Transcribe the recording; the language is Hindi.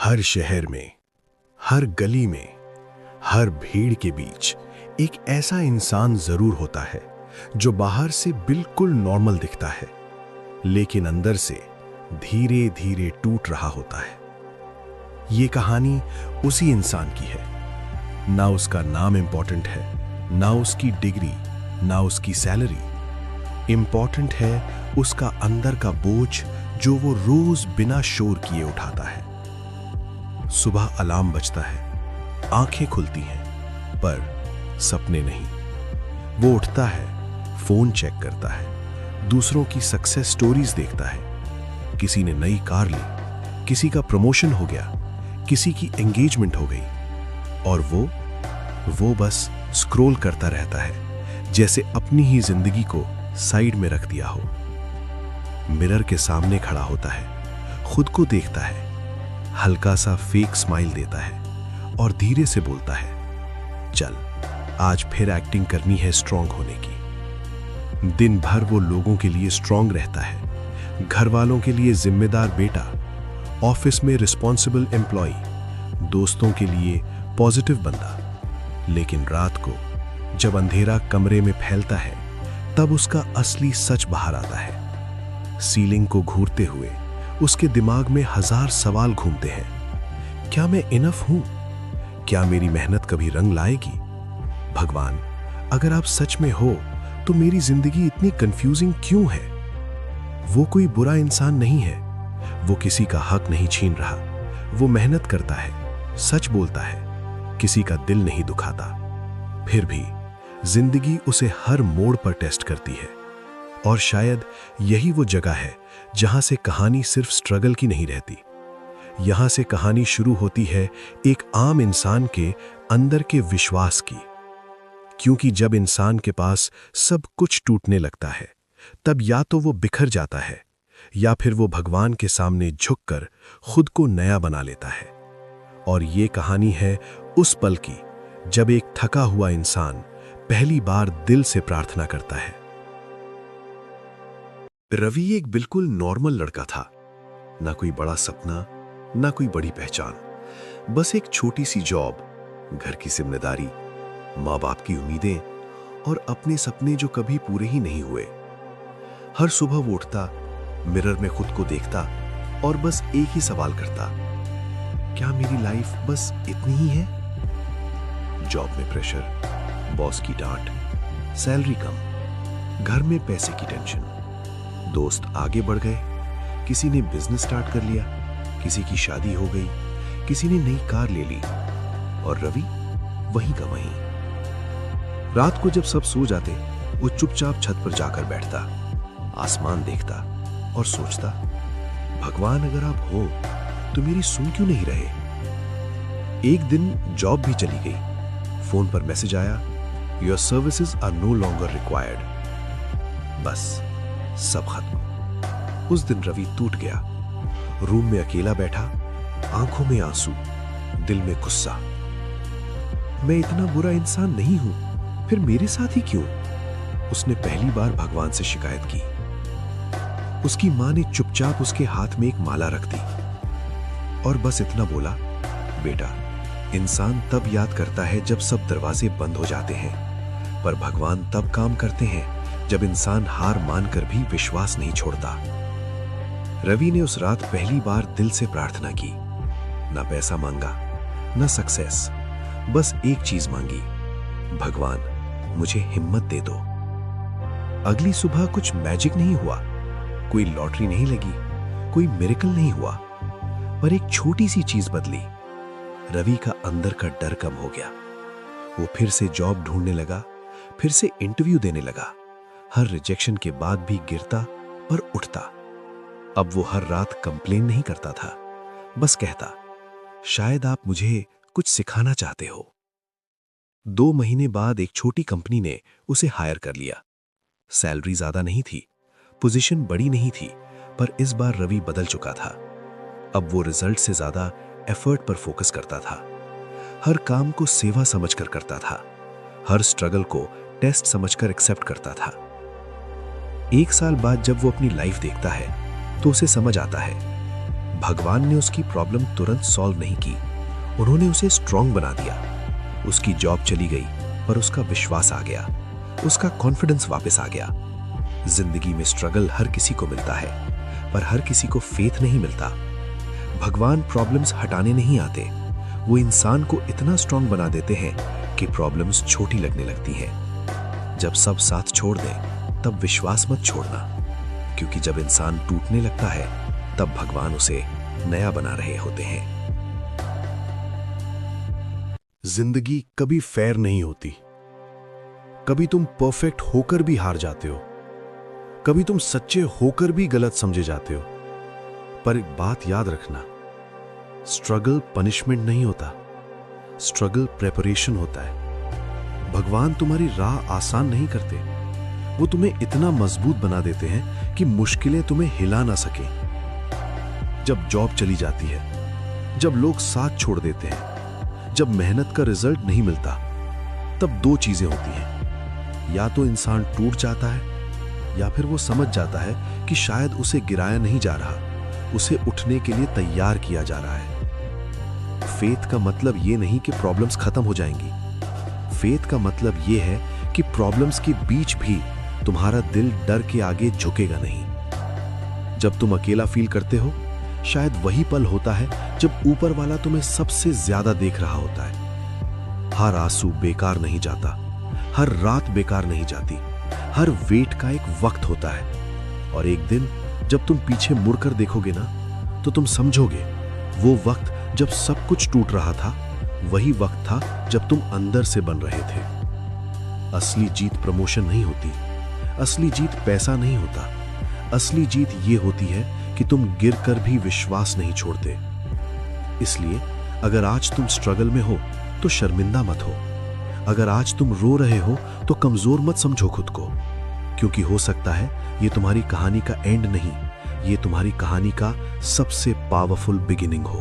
हर शहर में, हर गली में, हर भीड़ के बीच एक ऐसा इंसान जरूर होता है जो बाहर से बिल्कुल नॉर्मल दिखता है, लेकिन अंदर से धीरे धीरे टूट रहा होता है। ये कहानी उसी इंसान की है। ना उसका नाम इंपॉर्टेंट है, ना उसकी डिग्री, ना उसकी सैलरी। इंपॉर्टेंट है उसका अंदर का बोझ जो वो रोज बिना शोर किए उठाता है। सुबह अलार्म बजता है, आंखें खुलती हैं, पर सपने नहीं। वो उठता है, फोन चेक करता है, दूसरों की सक्सेस स्टोरीज देखता है। किसी ने नई कार ली, किसी का प्रमोशन हो गया, किसी की एंगेजमेंट हो गई, और वो बस स्क्रॉल करता रहता है, जैसे अपनी ही जिंदगी को साइड में रख दिया हो। मिरर के सामने खड़ा होता है, खुद को देखता है, हल्का सा फेक स्माइल देता है और धीरे से बोलता है, चल आज फिर एक्टिंग करनी है स्ट्रांग होने की। दिन भर वो लोगों के लिए स्ट्रांग रहता है, घर वालों के लिए जिम्मेदार बेटा, ऑफिस में रिस्पॉन्सिबल एम्प्लॉय, दोस्तों के लिए पॉजिटिव बंदा। लेकिन रात को जब अंधेरा कमरे में फैलता है, तब उसका असली सच बाहर आता है। सीलिंग को घूरते हुए उसके दिमाग में हजार सवाल घूमते हैं। क्या मैं इनफ हूं? क्या मेरी मेहनत कभी रंग लाएगी? भगवान, अगर आप सच में हो तो मेरी जिंदगी इतनी कंफ्यूजिंग क्यों है? वो कोई बुरा इंसान नहीं है, वो किसी का हक नहीं छीन रहा। वो मेहनत करता है, सच बोलता है, किसी का दिल नहीं दुखाता। फिर भी जिंदगी उसे हर मोड़ पर टेस्ट करती है। और शायद यही वो जगह है जहां से कहानी सिर्फ स्ट्रगल की नहीं रहती। यहां से कहानी शुरू होती है एक आम इंसान के अंदर के विश्वास की। क्योंकि जब इंसान के पास सब कुछ टूटने लगता है, तब या तो वो बिखर जाता है, या फिर वो भगवान के सामने झुककर खुद को नया बना लेता है। और ये कहानी है उस पल की जब एक थका हुआ इंसान पहली बार दिल से प्रार्थना करता है। रवि एक बिल्कुल नॉर्मल लड़का था। ना कोई बड़ा सपना, ना कोई बड़ी पहचान, बस एक छोटी सी जॉब, घर की जिम्मेदारी, माँ बाप की उम्मीदें और अपने सपने जो कभी पूरे ही नहीं हुए। हर सुबह वो उठता, मिरर में खुद को देखता और बस एक ही सवाल करता, क्या मेरी लाइफ बस इतनी ही है? जॉब में प्रेशर, बॉस की डांट, सैलरी कम, घर में पैसे की टेंशन, दोस्त आगे बढ़ गए, किसी ने बिजनेस स्टार्ट कर लिया, किसी की शादी हो गई, किसी ने नई कार ले ली, और रवि वहीं का वहीं। रात को जब सब सो जाते, वो चुपचाप छत पर जाकर बैठता, आसमान देखता और सोचता, भगवान अगर आप हो तो मेरी सुन क्यों नहीं रहे? एक दिन जॉब भी चली गई, फोन पर मैसेज आया, your services are no longer required. बस सब खत्म। उस दिन रवि टूट गया। रूम में अकेला बैठा, आंखों में आंसू, दिल में गुस्सा। मैं इतना बुरा इंसान नहीं हूं, फिर मेरे साथ ही क्यों? उसने पहली बार भगवान से शिकायत की। उसकी मां ने चुपचाप उसके हाथ में एक माला रख दी और बस इतना बोला, बेटा, इंसान तब याद करता है जब सब दरवाजे बंद हो जाते हैं, पर भगवान तब काम करते हैं जब इंसान हार मानकर भी विश्वास नहीं छोड़ता। रवि ने उस रात पहली बार दिल से प्रार्थना की। ना पैसा मांगा, ना सक्सेस, बस एक चीज मांगी, भगवान मुझे हिम्मत दे दो। अगली सुबह कुछ मैजिक नहीं हुआ, कोई लॉटरी नहीं लगी, कोई मिरेकल नहीं हुआ, पर एक छोटी सी चीज बदली। रवि का अंदर का डर कम हो गया। वो फिर से जॉब ढूंढने लगा, फिर से इंटरव्यू देने लगा। हर रिजेक्शन के बाद भी गिरता पर उठता। अब वो हर रात कंप्लेन नहीं करता था, बस कहता, शायद आप मुझे कुछ सिखाना चाहते हो। 2 महीने बाद एक छोटी कंपनी ने उसे हायर कर लिया। सैलरी ज्यादा नहीं थी, पोजीशन बड़ी नहीं थी, पर इस बार रवि बदल चुका था। अब वो रिजल्ट से ज्यादा एफर्ट पर फोकस करता था। हर काम को सेवा समझकर करता था, हर स्ट्रगल को टेस्ट समझकर एक्सेप्ट करता था। 1 साल बाद जब वो अपनी लाइफ देखता है तो उसे समझ आता है, भगवान ने उसकी प्रॉब्लम तुरंत सॉल्व नहीं की, उन्होंने उसे स्ट्रांग बना दिया। उसकी जॉब चली गई, पर उसका विश्वास आ गया, उसका कॉन्फिडेंस वापस आ गया। जिंदगी में स्ट्रगल हर किसी को मिलता है, पर हर किसी को फेथ नहीं मिलता। भगवान प्रॉब्लम्स हटाने नहीं आते, वो इंसान को इतना स्ट्रांग बना देते हैं कि प्रॉब्लम्स छोटी लगने लगती हैं। जब सब साथ छोड़ दें, तब विश्वास मत छोड़ना, क्योंकि जब इंसान टूटने लगता है, तब भगवान उसे नया बना रहे होते हैं। जिंदगी कभी फेयर नहीं होती। कभी तुम परफेक्ट होकर भी हार जाते हो, कभी तुम सच्चे होकर भी गलत समझे जाते हो। पर एक बात याद रखना, स्ट्रगल पनिशमेंट नहीं होता, स्ट्रगल प्रेपरेशन होता है। भगवान तुम्हारी राह आसान नहीं करते, वो तुम्हें इतना मजबूत बना देते हैं कि मुश्किलें तुम्हें हिला ना सके। जब जॉब चली जाती है, जब लोग साथ छोड़ देते हैं, जब मेहनत का रिजल्ट नहीं मिलता, तब दो चीजें होती हैं। या तो इंसान टूट जाता है, या फिर वो समझ जाता है कि शायद उसे गिराया नहीं जा रहा, उसे उठने के लिए तैयार किया जा रहा है। फेथ का मतलब ये नहीं कि प्रॉब्लम्स खत्म हो जाएंगी। फेथ का मतलब ये है कि प्रॉब्लम्स के बीच भी तुम्हारा दिल डर के आगे झुकेगा नहीं। जब तुम अकेला फील करते हो, शायद वही पल होता है जब ऊपर वाला तुम्हें सबसे ज्यादा देख रहा होता है। हर आंसू बेकार नहीं जाता, हर रात बेकार नहीं जाती, हर वेट का एक वक्त होता है। और एक दिन जब तुम पीछे मुड़कर देखोगे ना, तो तुम समझोगे वो वक्त जब सब कुछ टूट रहा था, वही वक्त था जब तुम अंदर से बन रहे थे। असली जीत प्रमोशन नहीं होती, असली जीत पैसा नहीं होता, असली जीत ये होती है कि तुम गिरकर भी विश्वास नहीं छोड़ते। इसलिए अगर आज तुम स्ट्रगल में हो, तो शर्मिंदा मत हो। अगर आज तुम रो रहे हो, तो कमजोर मत समझो खुद को, क्योंकि हो सकता है ये तुम्हारी कहानी का एंड नहीं, ये तुम्हारी कहानी का सबसे पावरफुल बिगिनिंग हो।